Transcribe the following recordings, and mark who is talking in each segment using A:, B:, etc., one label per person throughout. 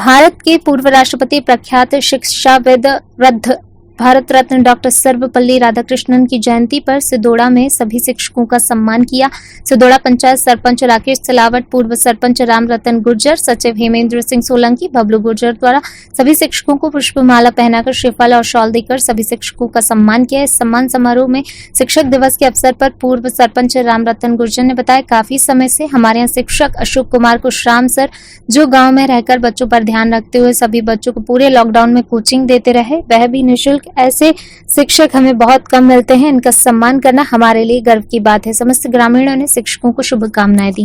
A: भारत के पूर्व राष्ट्रपति प्रख्यात शिक्षाविद वृद्ध भारत रत्न डॉक्टर सर्वपल्ली राधाकृष्णन की जयंती पर सिदोड़ा में सभी शिक्षकों का सम्मान किया। सिदोड़ा पंचायत सरपंच राकेश सिलावट, पूर्व सरपंच राम रतन गुर्जर, सचिव हेमेंद्र सिंह सोलंकी, बबलू गुर्जर द्वारा सभी शिक्षकों को पुष्पमाला पहनाकर श्रीफल और शॉल देकर सभी शिक्षकों का सम्मान किया। इस सम्मान समारोह में शिक्षक दिवस के अवसर पर पूर्व सरपंच राम रतन गुर्जर ने बताया, काफी समय से हमारे यहाँ शिक्षक अशोक कुमार कुशराम सर जो गाँव में रहकर बच्चों पर ध्यान रखते हुए सभी बच्चों को पूरे लॉकडाउन में कोचिंग देते रहे, वह भी निःशुल्क। ऐसे शिक्षक हमें बहुत कम मिलते हैं, इनका सम्मान करना हमारे लिए गर्व की बात है। समस्त ग्रामीणों ने शिक्षकों को शुभकामनाएं दी।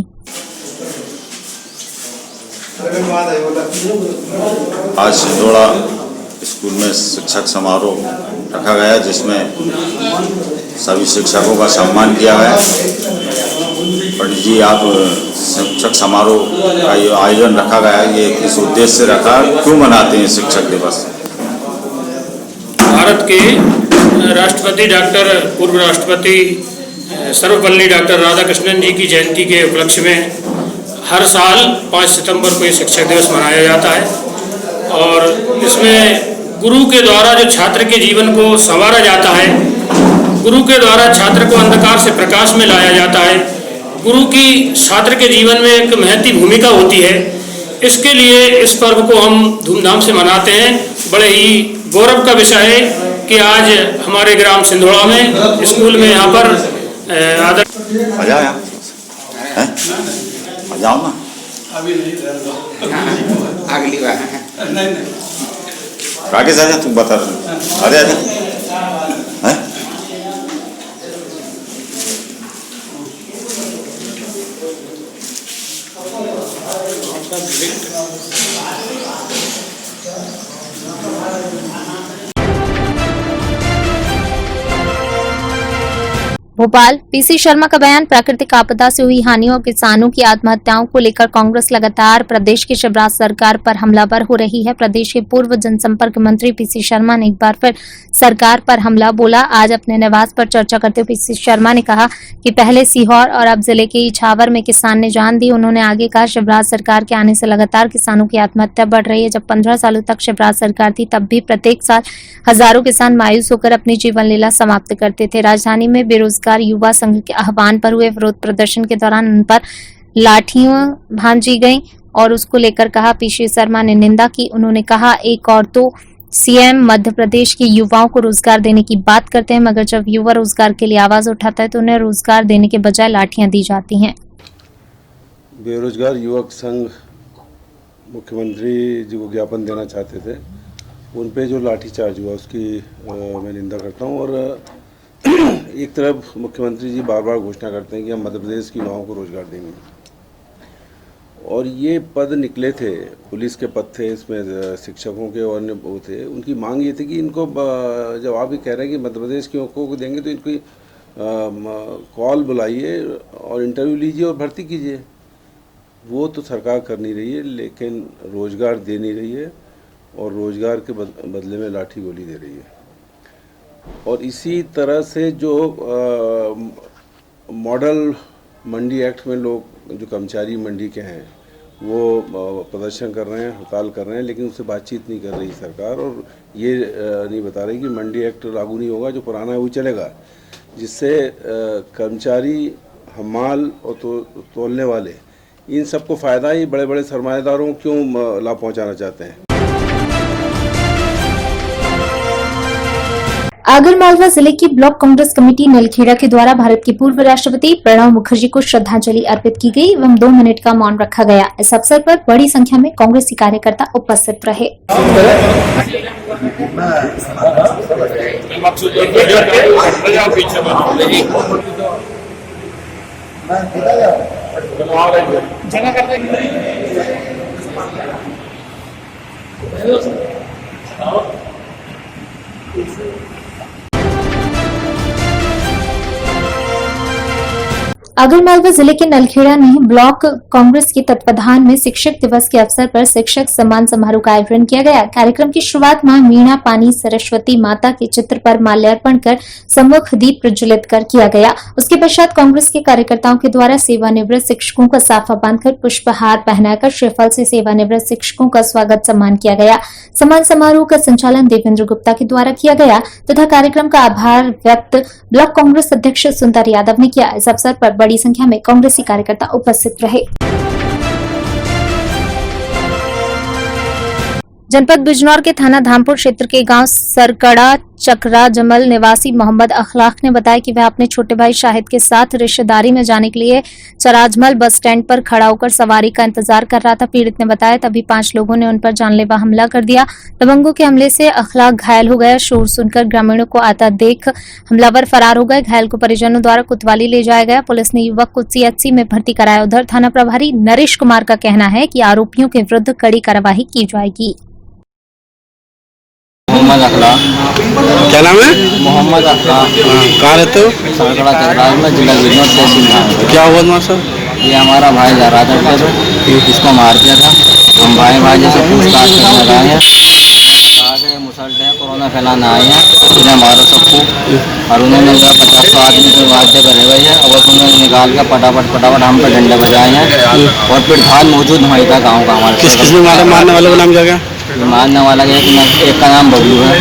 B: आज सिंधोड़ा स्कूल में शिक्षक समारोह रखा गया, जिसमें सभी शिक्षकों का सम्मान किया गया। पंडित जी, आप शिक्षक समारोह का आयोजन रखा गया, ये किस उद्देश्य से रखा, क्यों मनाते हैं शिक्षक दिवस?
C: भारत के राष्ट्रपति पूर्व राष्ट्रपति सर्वपल्ली डॉक्टर राधाकृष्णन जी की जयंती के उपलक्ष्य में हर साल 5 सितंबर को ये शिक्षक दिवस मनाया जाता है और इसमें गुरु के द्वारा जो छात्र के जीवन को संवारा जाता है, गुरु के द्वारा छात्र को अंधकार से प्रकाश में लाया जाता है, गुरु की छात्र के जीवन में एक महती भूमिका होती है। इसके लिए इस पर्व को हम धूमधाम से मनाते हैं। बड़े ही गौरव का विषय है कि आज हमारे ग्राम सिंधोड़ा में स्कूल में यहाँ पर
B: आ जाओ ना,
D: अगली बार
B: राकेश आजा, तुम बता अरे आजा।
A: भोपाल, पीसी शर्मा का बयान, प्राकृतिक आपदा से हुई हानियों और किसानों की आत्महत्याओं को लेकर कांग्रेस लगातार प्रदेश की शिवराज सरकार पर हमलावर हो रही है। प्रदेश के पूर्व जनसंपर्क मंत्री पीसी शर्मा ने एक बार फिर सरकार पर हमला बोला। आज अपने निवास पर चर्चा करते हुए पीसी शर्मा ने कहा कि पहले सीहोर और अब जिले के इछावर में किसान ने जान दी। उन्होंने आगे कहा, शिवराज सरकार के आने से लगातार किसानों की आत्महत्या बढ़ रही है। जब 15 सालों तक शिवराज सरकार थी तब भी प्रत्येक साल हजारों किसान मायूस होकर अपनी जीवन लीला समाप्त करते थे। राजधानी में बेरोजगार युवा संघ के आह्वान पर हुए विरोध प्रदर्शन के दौरान उन पर लाठियां भांजी गईं और उसको लेकर कहा, पीसी शर्मा ने निंदा की। उन्होंने कहा, एक और तो सीएम मध्य प्रदेश के युवाओं को रोजगार देने की बात करते हैं, मगर जब युवा रोजगार के लिए आवाज उठाता है तो उन्हें रोजगार देने के बजाय लाठियां दी जाती हैं।
E: बेरोजगार युवक संघ मुख्यमंत्री जी को ज्ञापन देना चाहते थे, उन पे जो लाठीचार्ज हुआ उसकी मैं निंदा करता हूं। और एक तरफ मुख्यमंत्री जी बार बार घोषणा करते हैं कि हम मध्य प्रदेश की युवाओं को रोजगार देंगे, और ये पद निकले थे, पुलिस के पद थे, इसमें शिक्षकों के और अन्य वो थे। उनकी मांग ये थी कि इनको जब आप भी कह रहे हैं कि मध्य प्रदेश के युवकों को देंगे तो इनकी कॉल बुलाइए और इंटरव्यू लीजिए और भर्ती कीजिए। वो तो सरकार कर नहीं रही है, लेकिन रोजगार दे नहीं रही है और रोजगार के बदले में लाठी गोली दे रही है। और इसी तरह से जो मॉडल मंडी एक्ट में लोग जो कर्मचारी मंडी के हैं वो प्रदर्शन कर रहे हैं, हड़ताल कर रहे हैं, लेकिन उससे बातचीत नहीं कर रही सरकार, और ये नहीं बता रही कि मंडी एक्ट लागू नहीं होगा, जो पुराना है वो चलेगा, जिससे कर्मचारी, हमाल और तोलने वाले, इन सबको फ़ायदा ही बड़े बड़े सरमाएदारों को क्यों लाभ पहुंचाना चाहते हैं।
A: आगरमालवा जिले की ब्लॉक कांग्रेस कमेटी नलखेड़ा के द्वारा भारत के पूर्व राष्ट्रपति प्रणब मुखर्जी को श्रद्धांजलि अर्पित की गई एवं 2 मिनट का मौन रखा गया। इस अवसर पर बड़ी संख्या में कांग्रेसी कार्यकर्ता उपस्थित रहे। आगरमालवा जिले के नलखेड़ा नहीं ब्लॉक कांग्रेस के तत्वाधान में शिक्षक दिवस के अवसर पर शिक्षक सम्मान समारोह का आयोजन किया गया। कार्यक्रम की शुरुआत मां मीणा पानी सरस्वती माता के चित्र पर माल्यार्पण कर सम्मुख दीप प्रज्वलित कर किया गया। उसके पश्चात कांग्रेस के कार्यकर्ताओं के द्वारा सेवानिवृत्त शिक्षकों का साफा बांधकर पुष्पहार पहनाकर श्रीफल से सेवानिवृत्त शिक्षकों का स्वागत सम्मान किया गया। सम्मान समारोह का संचालन देवेंद्र गुप्ता के द्वारा किया गया तथा कार्यक्रम का आभार व्यक्त ब्लॉक कांग्रेस अध्यक्ष सुंदर यादव ने किया। इस अवसर पर बड़ी संख्या में कांग्रेसी कार्यकर्ता उपस्थित रहे। जनपद बिजनौर के थाना धामपुर क्षेत्र के गांव सरकड़ा चकरा जमल निवासी मोहम्मद अखलाक ने बताया कि वह अपने छोटे भाई शाहिद के साथ रिश्तेदारी में जाने के लिए चराजमल बस स्टैंड पर खड़ा होकर सवारी का इंतजार कर रहा था। पीड़ित ने बताया तभी 5 लोगों ने उन पर जानलेवा हमला कर दिया। दबंगों के हमले से अखलाक घायल हो गया। शोर सुनकर ग्रामीणों को आता देख हमलावर फरार हो गए। घायल को परिजनों द्वारा कोतवाली ले जाया गया। पुलिस ने युवक को सीएचसी में भर्ती कराया। उधर थाना प्रभारी नरेश कुमार का कहना है कि आरोपियों के विरुद्ध कड़ी कार्रवाई की जाएगी।
D: मोहम्मद अखलाक।
F: क्या नाम है?
D: मोहम्मद अखलाक।
F: कहाँ रहते हो?
D: सरकड़ा चकराज में जिला बिजनौर तहसील में।
F: क्या हुआ वहाँ सर?
D: ये हमारा भाई जा रहा था इसको मार दिया था। हम भाई जैसे पूछताछ करने लगाए हैं। आगे मुसल्टे हैं, कोरोना फैलाना आए हैं, इन्हें मारो सबको। और उन्होंने 50 आदमी को वाद्य करे हुए हैं और उन्होंने निकाल कर फटाफट हम पे डंडे बजाए हैं। और फिर धान मौजूद वहीं था गाँव का हमारे।
F: किसने मारने वाले का नाम क्या गया?
D: मारने वाला एक का नाम बबलू है,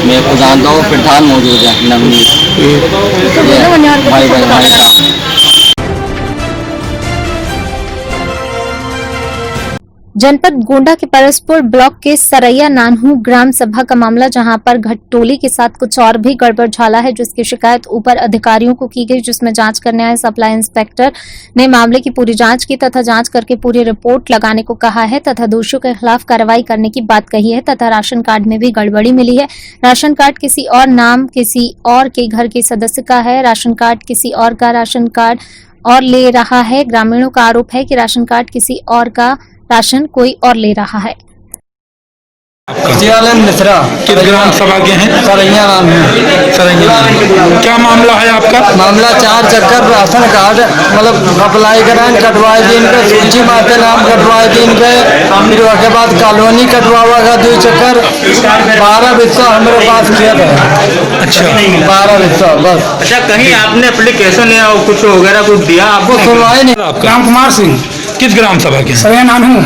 D: मैं को जानता हूँ। फिर धान मौजूद है नवनीत भाई का।
A: जनपद गोंडा के परसपुर ब्लॉक के सरैया नानहू ग्राम सभा का मामला, जहां पर घटटोली के साथ कुछ और भी गड़बड़ झाला है, जिसकी शिकायत ऊपर अधिकारियों को की गई, जिसमें जांच करने आए सप्लाई इंस्पेक्टर ने मामले की पूरी जांच की तथा जांच करके पूरी रिपोर्ट लगाने को कहा है तथा दोषियों के खिलाफ कार्रवाई करने की बात कही है तथा राशन कार्ड में भी गड़बड़ी मिली है। राशन कार्ड किसी और नाम किसी और के घर के सदस्य का है। राशन कार्ड किसी और का राशन कार्ड और ले रहा है। ग्रामीणों का आरोप है कि राशन कार्ड किसी और का राशन कोई और ले रहा है।
F: मिश्रा किस ग्राम सभा के हैं?
D: सरैया नाम है।
F: सरैया। क्या मामला है आपका?
D: मामला 4 चक्कर राशन कार्ड मतलब अप्लाई कराए, कटवाए दिन पे सूची माते नाम कटवाए दिन पे। फिर उसके बाद कॉलोनी कटवावा का 2 चक्कर। 12 बिस्सा हमारे पास किया है।
F: अच्छा
D: 12 बिस्सा बस।
G: अच्छा, कहीं आपने एप्लीकेशन या कुछ वगैरह कुछ दिया आपको?
D: सुनवाई नहीं।
F: आपका
H: राम कुमार सिंह
F: किस ग्राम सभा के हैं?
H: सरैया नानहू।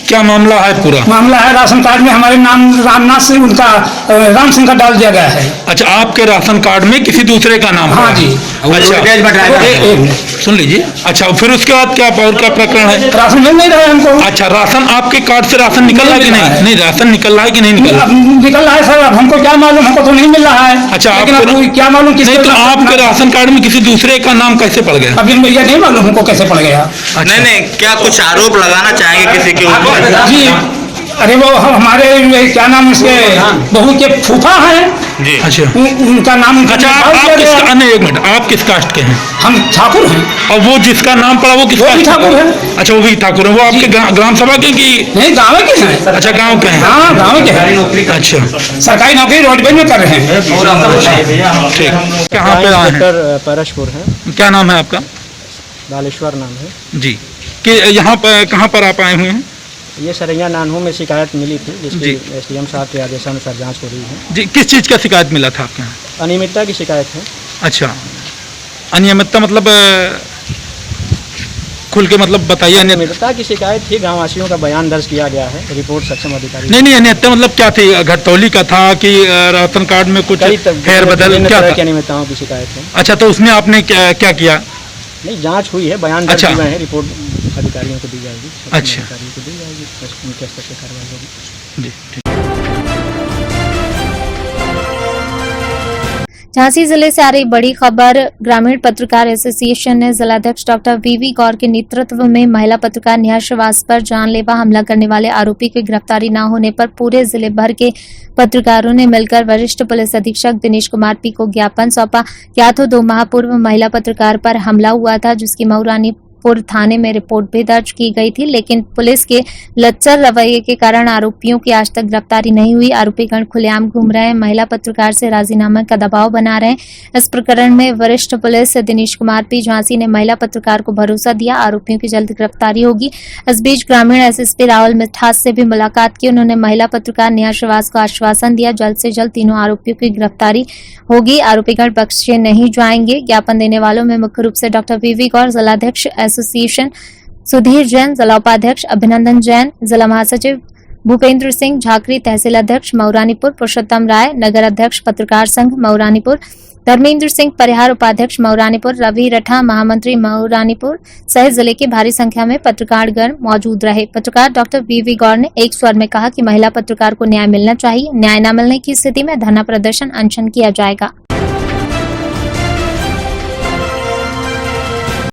F: क्या मामला है पूरा?
H: मामला है राशन कार्ड में हमारे नाम रामनाथ सिंह, उनका राम सिंह का डाल दिया गया है।
F: अच्छा, आपके राशन कार्ड में किसी दूसरे का नाम?
H: हाँ जी।
F: अच्छा सुन लीजिए। अच्छा, फिर उसके बाद क्या और क्या प्रकरण है?
H: राशन मिल नहीं रहा है हमको।
F: अच्छा, राशन आपके कार्ड से राशन निकल रहा है कि नहीं? नहीं, राशन निकल रहा है कि नहीं निकल रहा?
H: निकल रहा है सर, अब हमको क्या मालूम, हमको तो नहीं मिल रहा है।
F: अच्छा,
H: लेकिन
F: आपको
H: आपको क्या मालूम किसके
F: नहीं, तो
H: नाम-
F: आपके राशन कार्ड में किसी दूसरे का नाम कैसे पड़ गया?
H: अभी ये नहीं मालूम हमको कैसे पड़ गया।
G: नहीं नहीं, क्या कुछ आरोप लगाना चाहेंगे किसी के ऊपर?
H: जी, अरे वो हमारे क्या नाम इसके बहू के फूफा हैं
G: जी।
F: अच्छा
H: उनका नाम।
F: अच्छा, आप किस नहीं, एक मिनट, आप किस कास्ट के हैं?
H: हम ठाकुर हैं।
F: और वो जिसका नाम पड़ा वो किस
H: वो भी
F: कास्ट
H: ठाकुर
F: का?
H: है।
F: अच्छा, वो भी ठाकुर है। वो आपके ग्राम सभा के कि?
H: नहीं, गाँव के हैं।
F: अच्छा, गांव के हैं।
H: हाँ, गाँव के हैं।
F: अच्छा
H: सरकारी नौकरी रोडवेज में कर रहे हैं।
F: ठीक। कहाँ पे आए हैं?
D: परसपुर है।
F: क्या नाम है आपका?
D: बालेश्वर नाम है।
F: जी, कि यहाँ पर कहाँ पर आप आए हुए हैं?
D: ये सरैया नानहू में शिकायत मिली थी,
F: जी।
D: जिसकी एसडीएम साहब के आदेशानुसार जांच हो रही है।
F: जी, किस चीज़ का शिकायत मिला था आपके यहाँ?
D: अनियमितता की शिकायत है।
F: अच्छा, अनियमितता मतलब खुल के मतलब बताइए।
D: अनियमितता की शिकायत थी, गाँववासियों का बयान दर्ज किया गया है, रिपोर्ट सक्षम अधिकारी।
F: नहीं, अनियमितता मतलब क्या थी? घटतौली का था कि राशन कार्ड में कुछ फेर बदल क्या था?
D: अनियमितताओं की शिकायत है।
F: अच्छा, तो उसमें आपने क्या किया?
D: नहीं, जांच हुई है, बयान दर्ज
F: अच्छा।
D: हुए हैं, रिपोर्ट अधिकारियों को दी जाएगी। सक्षम
F: अच्छा।
D: अधिकारियों को दी जाएगी, उनके स्तर से कार्रवाई होगी।
F: जी ठीक।
A: झांसी जिले से आ रही बड़ी खबर। ग्रामीण पत्रकार एसोसिएशन ने जिलाध्यक्ष डॉक्टर वीवी गौर के नेतृत्व में महिला पत्रकार नेहा श्रीवास्तव पर जानलेवा हमला करने वाले आरोपी की गिरफ्तारी न होने पर पूरे जिले भर के पत्रकारों ने मिलकर वरिष्ठ पुलिस अधीक्षक दिनेश कुमार पी को ज्ञापन सौंपा। ज्ञात हो 2 माह पूर्व महिला पत्रकार पर हमला हुआ था, जिसकी मऊ रानी रानीपुर थाने में रिपोर्ट भी दर्ज की गई थी, लेकिन पुलिस के लच्चर रवैये के कारण आरोपियों की आज तक गिरफ्तारी नहीं हुई। आरोपीगण खुलेआम घूम रहे हैं, महिला पत्रकार से राजीनामा का दबाव बना रहे हैं। इस प्रकरण में वरिष्ठ पुलिस दिनेश कुमार पी झांसी ने महिला पत्रकार को भरोसा दिया आरोपियों की जल्द गिरफ्तारी होगी। इस बीच ग्रामीण एसएसपी राहुल मिठास से भी मुलाकात की। उन्होंने महिला पत्रकार नेहा श्रीवास को आश्वासन दिया जल्द से जल्द तीनों आरोपियों की गिरफ्तारी होगी, आरोपीगण बख्शे नहीं जाएंगे। ज्ञापन देने वालों में मुख्य रूप से डॉक्टर वीवी गौर, जिलाध्यक्ष एसोसिएशन सुधीर जैन, जिला उपाध्यक्ष अभिनंदन जैन, जिला महासचिव भूपेंद्र सिंह झाकरी, तहसील अध्यक्ष मऊरानीपुर पुरुषोत्तम राय, नगर अध्यक्ष पत्रकार संघ मऊरानीपुर धर्मेंद्र सिंह परिहार, उपाध्यक्ष मऊरानीपुर रवि रठा, महामंत्री मऊरानीपुर सहित जिले की भारी संख्या में पत्रकारगण मौजूद रहे। पत्रकार डॉक्टर वीवी गौर ने एक स्वर में कहा कि महिला पत्रकार को न्याय मिलना चाहिए, न्याय न मिलने की स्थिति में धरना प्रदर्शन अनशन किया जाएगा।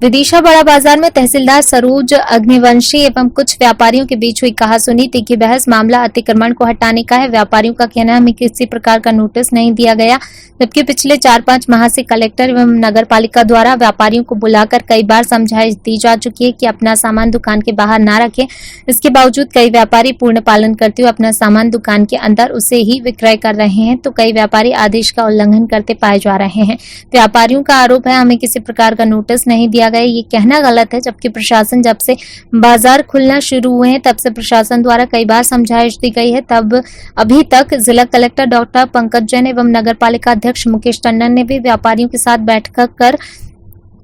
A: विदिशा बड़ा बाजार में तहसीलदार सरोज अग्निवंशी एवं कुछ व्यापारियों के बीच हुई कहासुनी, तीखी बहस। मामला अतिक्रमण को हटाने का है। व्यापारियों का कहना है हमें किसी प्रकार का नोटिस नहीं दिया गया, जबकि पिछले 4-5 माह से कलेक्टर एवं नगर पालिका द्वारा व्यापारियों को बुलाकर कई बार समझाइश दी जा चुकी है कि अपना सामान दुकान के बाहर न रखें। इसके बावजूद कई व्यापारी पूर्ण पालन करते हुए अपना सामान दुकान के अंदर उसे ही विक्रय कर रहे हैं, तो कई व्यापारी आदेश का उल्लंघन करते पाए जा रहे हैं। व्यापारियों का आरोप है हमें किसी प्रकार का नोटिस नहीं दिया गया। ये कहना गलत है, जबकि प्रशासन जब से बाजार खुलना शुरू हुए हैं तब से प्रशासन द्वारा कई बार समझाइश दी गई है। तब अभी तक जिला कलेक्टर डॉक्टर पंकज जैन एवं नगर पालिका अध्यक्ष मुकेश टंडन ने भी व्यापारियों के साथ बैठक कर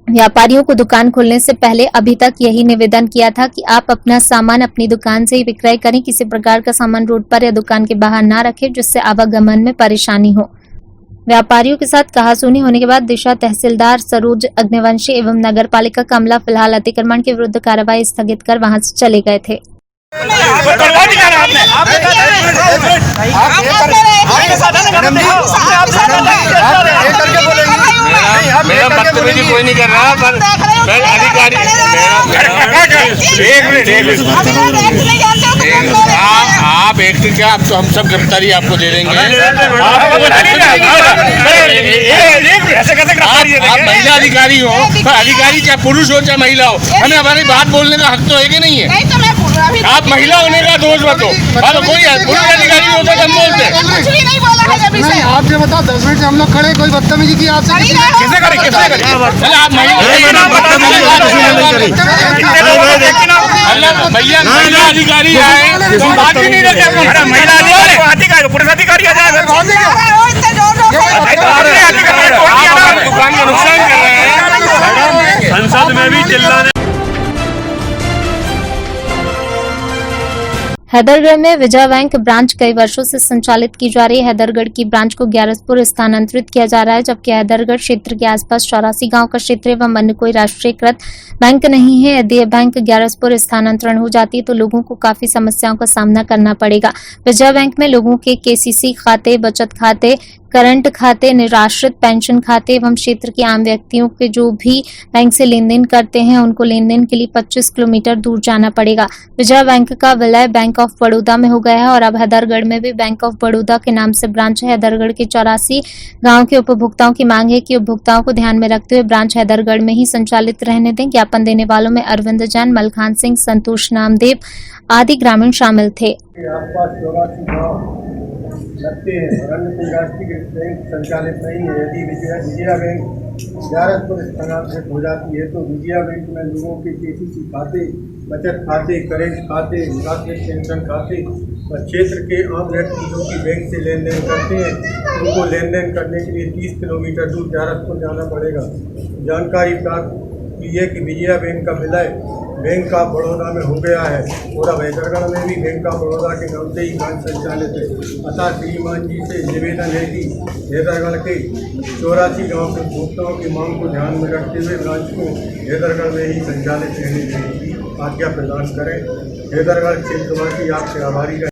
A: व्यापारियों को दुकान खोलने से पहले अभी तक यही निवेदन किया था कि आप अपना सामान अपनी दुकान से ही विक्रय करें, किसी प्रकार का सामान रोड पर या दुकान के बाहर ना रखें जिससे आवागमन में परेशानी हो। व्यापारियों के साथ कहासुनी होने के बाद दिशा तहसीलदार सरोज अग्निवंशी एवं नगर पालिका का अमला फिलहाल अतिक्रमण के विरुद्ध कार्रवाई स्थगित कर वहां से चले गए थे।
I: मेरा बदतमीजी कोई नहीं कर रहा, पर अधिकारी आप एक क्या, आप तो हम सब गिरफ्तारी आपको दे देंगे। आप महिला अधिकारी हो, अधिकारी चाहे पुरुष हो चाहे महिला हो, हमें हमारी बात बोलने का हक तो है कि नहीं है? आप महिला होने का दोष मत हो, कोई पुरुष अधिकारी होता तो हम बोलते।
J: आप ये बताओ 10 मिनट से हम लोग खड़े, कोई बदतमीजी की आपसे?
I: कैसे करें? आप महिला अधिकारी आए तो बात ही नहीं रखे। महिला अधिकारी पुरुष अधिकारी आ जाए, दुकान का नुकसान कर रहे हैं। संसद में भी चिल्लाने।
A: हैदरगढ़ में विजया बैंक ब्रांच कई वर्षों से संचालित की जा रही है। हैदरगढ़ की ब्रांच को ग्यारसपुर स्थानांतरित किया जा रहा है, जबकि हैदरगढ़ क्षेत्र के आसपास 84 गांव का क्षेत्र एवं अन्य कोई राष्ट्रीयकृत बैंक नहीं है। यदि यह बैंक ग्यारसपुर स्थानांतरण हो जाती है तो लोगों को काफी समस्याओं का सामना करना पड़ेगा। विजया बैंक में लोगों के केसीसी खाते, बचत खाते, करंट खाते, निराश्रित पेंशन खाते एवं क्षेत्र के आम व्यक्तियों के जो भी बैंक से लेन देन करते हैं उनको लेन देन के लिए 25 किलोमीटर दूर जाना पड़ेगा। विजया बैंक का विलय बैंक ऑफ बड़ौदा में हो गया है और अब हैदरगढ़ में भी बैंक ऑफ बड़ौदा के नाम से ब्रांच है। हैदरगढ़ के 84 गांव के उपभोक्ताओं की मांग है कि उपभोक्ताओं को ध्यान में रखते हुए ब्रांच हैदरगढ़ में ही संचालित रहने दें। ज्ञापन देने वालों में अरविंद जैन, मलखान सिंह, संतोष नामदेव आदि ग्रामीण शामिल थे।
J: लगते हैं और अन्य कोई राष्ट्रीय बैंक संचालित नहीं है। यदि विजया बैंक ग्यारसपुर स्थानांतरित हो जाती है तो विजया बैंक में लोगों के केसीसी खाते, बचत खाते, करेंट खाते, निराश्रित पेंशन खाते और क्षेत्र के आम व्यक्ति जो कि बैंक से लेन देन करते हैं उनको लेन देन करने के लिए 30 किलोमीटर दूर ग्यारसपुर जाना पड़ेगा। जानकारी प्राप्त हुई है कि विजया बैंक का विलय बैंक ऑफ बड़ौदा में हो गया है और अब हैदरगढ़ में भी बैंक ऑफ बड़ौदा के नाम से ही ब्रांच संचालित है। अतः श्रीमान जी से निवेदन है कि हैदरगढ़ के 84 गाँव के उपभोक्ताओं की मांग को ध्यान में रखते हुए ब्रांच को हैदरगढ़ में ही संचालित रहने की आज्ञा प्रदान करें। हैदरगढ़ क्षेत्रवासी आपसे आभारी रहे।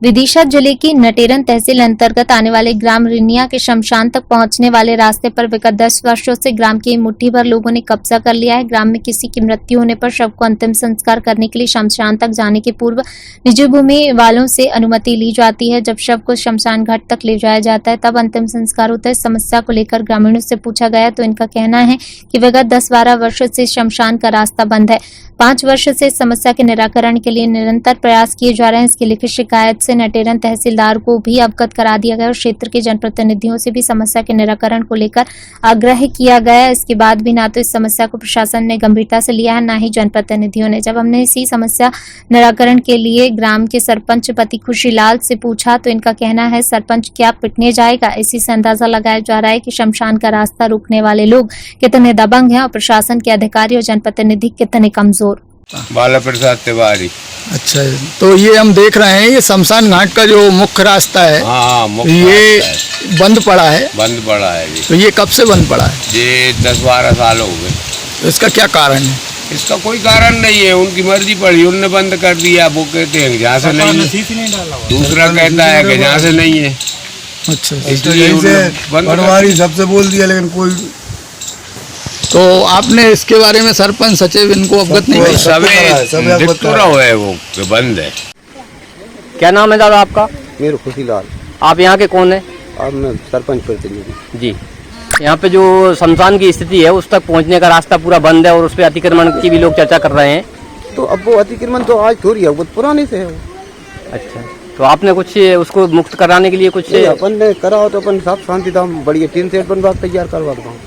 A: विदिशा जिले की नटेरन तहसील अंतर्गत आने वाले ग्राम रिनिया के शमशान तक पहुंचने वाले रास्ते पर विगत 10 वर्षों से ग्राम के मुट्ठी भर लोगों ने कब्जा कर लिया है। ग्राम में किसी की मृत्यु होने पर शव को अंतिम संस्कार करने के लिए शमशान तक जाने के पूर्व निजी भूमि वालों से अनुमति ली जाती है। जब शव को शमशान घाट तक ले जाया जाता है तब अंतिम संस्कार होता है। इस समस्या को लेकर ग्रामीणों से पूछा गया तो इनका कहना है कि विगत 10-12 वर्षों से शमशान का रास्ता बंद है। 5 वर्ष से इस समस्या के निराकरण के लिए निरंतर प्रयास किए जा रहे हैं। इसकी लिखित शिकायत से नटेरन तहसीलदार को भी अवगत करा दिया गया और क्षेत्र के जनप्रतिनिधियों से भी समस्या के निराकरण को लेकर आग्रह किया गया। इसके बाद भी ना तो इस समस्या को प्रशासन ने गंभीरता से लिया है, ना ही जनप्रतिनिधियों ने। जब हमने इसी समस्या निराकरण के लिए ग्राम के सरपंच पति खुशीलाल से पूछा तो इनका कहना है सरपंच क्या पिटने जाएगा। इसी से अंदाजा लगाया जा रहा है कि शमशान का रास्ता रोकने वाले लोग कितने दबंग हैं और प्रशासन के अधिकारी और जनप्रतिनिधि कितने कमजोर।
K: बाला प्रसाद तिवारी।
F: अच्छा, तो ये हम देख रहे हैं ये शमशान घाट का जो मुख्य रास्ता है,
K: हाँ,
F: ये बंद पड़ा है।
K: बंद पड़ा है जी।
F: तो ये कब से बंद पड़ा है?
K: ये 10-12 साल हो गए।
F: तो इसका क्या कारण है?
K: इसका कोई कारण नहीं है, उनकी मर्जी पड़ी, उनने बंद कर दिया। वो कहते हैं जहाँ से नहीं है, दूसरा कहता है कि जहाँ से नहीं है।
F: अच्छा,
K: इसलिए
J: पटवारी सबसे बोल दिया लेकिन कोई।
F: तो आपने इसके बारे में सरपंच सचिव इनको अवगत नहीं किया?
K: सब दिक्कत है वो बंद है।
D: क्या नाम है दादा आपका?
L: मेरे खुशीलाल।
D: आप यहाँ के कौन है?
L: अब मैं सरपंच प्रतिनिधि
D: जी। यहाँ पे जो शमशान की स्थिति है उस तक पहुँचने का रास्ता पूरा बंद है और उस पर अतिक्रमण की भी लोग चर्चा कर रहे हैं।
L: तो अब वो अतिक्रमण तो आज थोड़ी है, वो पुराने से है।
D: अच्छा, तो आपने कुछ उसको मुक्त कराने के लिए कुछ
L: अपन ने करा हो तो अपन साफ शांति था बढ़िया 3 सेट बनवा तैयार करवा दूँ।